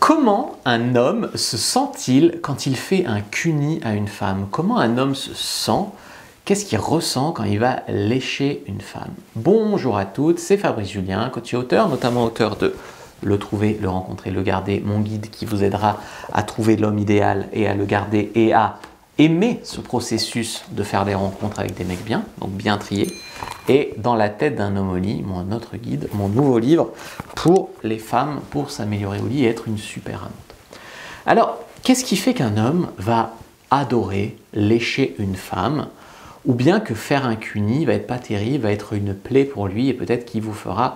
Comment un homme se sent-il quand il fait un cuni à une femme? Comment un homme se sent? Qu'est-ce qu'il ressent quand il va lécher une femme? Bonjour à toutes, c'est Fabrice Julien, coach et auteur, notamment auteur de Le trouver, le rencontrer, le garder, mon guide qui vous aidera à trouver l'homme idéal et à le garder et à aimer ce processus de faire des rencontres avec des mecs bien, donc bien triés, et Dans la tête d'un homme au lit, mon autre guide, mon nouveau livre pour les femmes, pour s'améliorer au lit et être une super amante. Alors, qu'est-ce qui fait qu'un homme va adorer lécher une femme, ou bien que faire un cuni va être pas terrible, va être une plaie pour lui et peut-être qu'il vous fera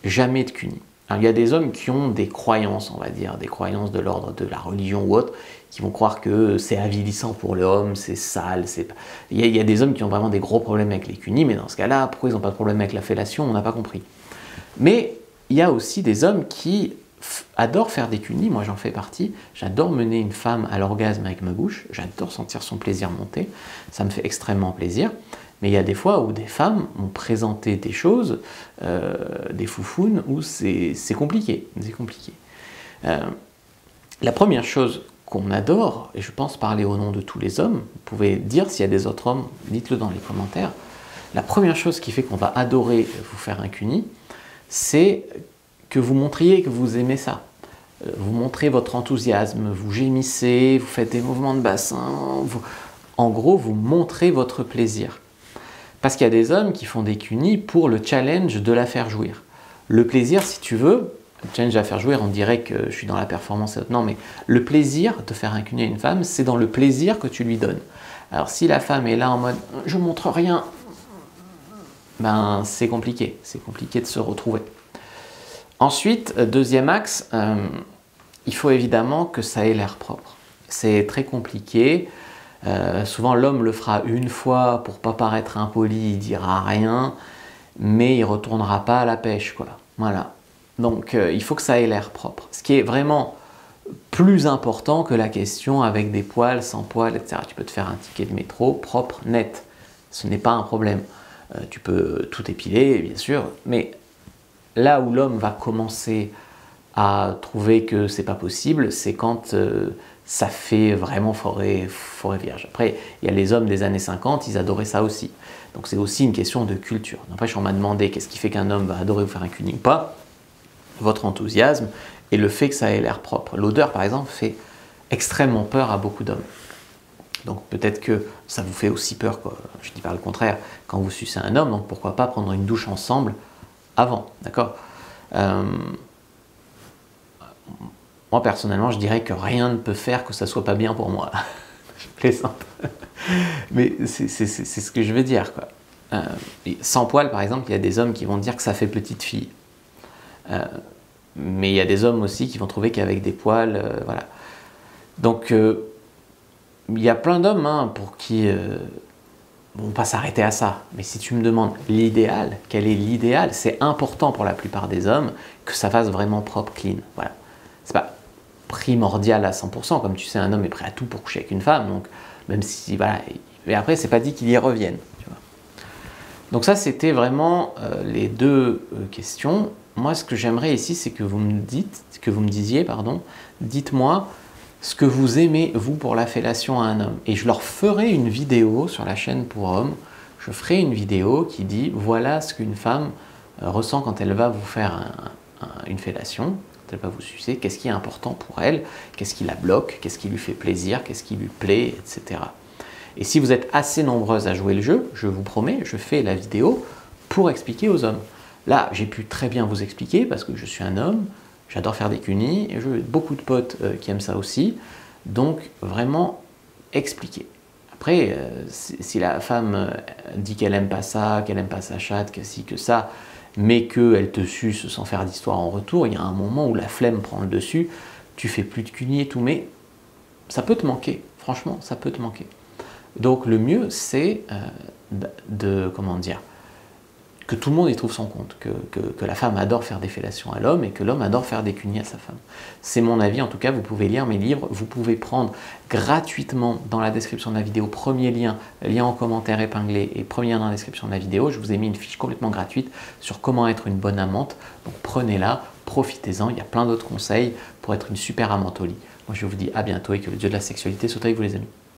jamais de cuni? Alors, il y a des hommes qui ont des croyances, on va dire, des croyances de l'ordre de la religion ou autre, qui vont croire que c'est avilissant pour l'homme, c'est sale. Il y a des hommes qui ont vraiment des gros problèmes avec les cunis, mais dans ce cas-là, pourquoi ils n'ont pas de problème avec la fellation? On n'a pas compris. Mais il y a aussi des hommes qui adorent faire des cunis, moi j'en fais partie, j'adore mener une femme à l'orgasme avec ma bouche, j'adore sentir son plaisir monter, ça me fait extrêmement plaisir. Mais il y a des fois où des femmes m'ont présenté des choses, des foufounes, où c'est compliqué. La première chose qu'on adore, et je pense parler au nom de tous les hommes, vous pouvez dire s'il y a des autres hommes, dites-le dans les commentaires, la première chose qui fait qu'on va adorer vous faire un cuni, c'est que vous montriez que vous aimez ça. Vous montrez votre enthousiasme, vous gémissez, vous faites des mouvements de bassin, en gros, vous montrez votre plaisir. Parce qu'il y a des hommes qui font des cunis pour le challenge de la faire jouir. Le plaisir, si tu veux, le challenge de la faire jouir, on dirait que je suis dans la performance. Non, mais le plaisir de faire un cuni à une femme, c'est dans le plaisir que tu lui donnes. Alors si la femme est là en mode « je montre rien », ben c'est compliqué de se retrouver. Ensuite, deuxième axe, il faut évidemment que ça ait l'air propre. C'est très compliqué. Souvent l'homme le fera une fois pour pas paraître impoli, il dira rien, mais il retournera pas à la pêche, quoi. Voilà. Donc il faut que ça ait l'air propre. Ce qui est vraiment plus important que la question avec des poils, sans poils, etc. Tu peux te faire un ticket de métro propre, net. Ce n'est pas un problème. Tu peux tout épiler, bien sûr, mais là où l'homme va commencer à trouver que c'est pas possible, c'est quand ça fait vraiment forêt vierge. Après, il y a les hommes des années 50, ils adoraient ça aussi. Donc c'est aussi une question de culture. Après, on m'a demandé qu'est-ce qui fait qu'un homme va adorer vous faire un cuni ou pas. Votre enthousiasme et le fait que ça ait l'air propre. L'odeur, par exemple, fait extrêmement peur à beaucoup d'hommes. Donc peut-être que ça vous fait aussi peur, quoi. Je dis pas le contraire, quand vous sucez un homme, donc pourquoi pas prendre une douche ensemble avant, d'accord? Moi, personnellement, je dirais que rien ne peut faire que ça soit pas bien pour moi. Je plaisante. Mais c'est ce que je veux dire, quoi. Sans poil, par exemple, il y a des hommes qui vont dire que ça fait petite fille. Mais il y a des hommes aussi qui vont trouver qu'avec des poils, voilà. Donc, il y a plein d'hommes pour qui vont pas s'arrêter à ça. Mais si tu me demandes l'idéal, quel est l'idéal, c'est important pour la plupart des hommes que ça fasse vraiment propre, clean. Voilà. C'est pas primordial à 100%, comme tu sais, un homme est prêt à tout pour coucher avec une femme, donc même si, voilà, mais après, c'est pas dit qu'il y revienne. Tu vois. Donc ça, c'était vraiment les deux questions. Moi, ce que j'aimerais ici, c'est que vous me disiez, dites-moi ce que vous aimez, vous, pour la fellation à un homme. Et je leur ferai une vidéo sur la chaîne pour hommes. Je ferai une vidéo qui dit, voilà ce qu'une femme ressent quand elle va vous faire une fellation, quand elle va vous sucer, qu'est-ce qui est important pour elle, qu'est-ce qui la bloque, qu'est-ce qui lui fait plaisir, qu'est-ce qui lui plaît, etc. Et si vous êtes assez nombreuses à jouer le jeu, je vous promets, je fais la vidéo pour expliquer aux hommes. Là, j'ai pu très bien vous expliquer parce que je suis un homme, j'adore faire des cunis, et j'ai beaucoup de potes qui aiment ça aussi. Donc, vraiment, expliquer. Après, si la femme dit qu'elle n'aime pas ça, qu'elle n'aime pas sa chatte, que ci, que ça, mais qu'elle te suce sans faire d'histoire en retour, il y a un moment où la flemme prend le dessus, tu fais plus de cunis et tout, mais ça peut te manquer. Franchement, ça peut te manquer. Donc, le mieux, c'est comment dire, que tout le monde y trouve son compte, que la femme adore faire des fellations à l'homme et que l'homme adore faire des cunis à sa femme. C'est mon avis, en tout cas, vous pouvez lire mes livres, vous pouvez prendre gratuitement dans la description de la vidéo, premier lien en commentaire épinglé et premier lien dans la description de la vidéo, je vous ai mis une fiche complètement gratuite sur comment être une bonne amante, donc prenez-la profitez-en, il y a plein d'autres conseils pour être une super amante au lit. Moi je vous dis à bientôt et que le Dieu de la sexualité soit avec vous les amis.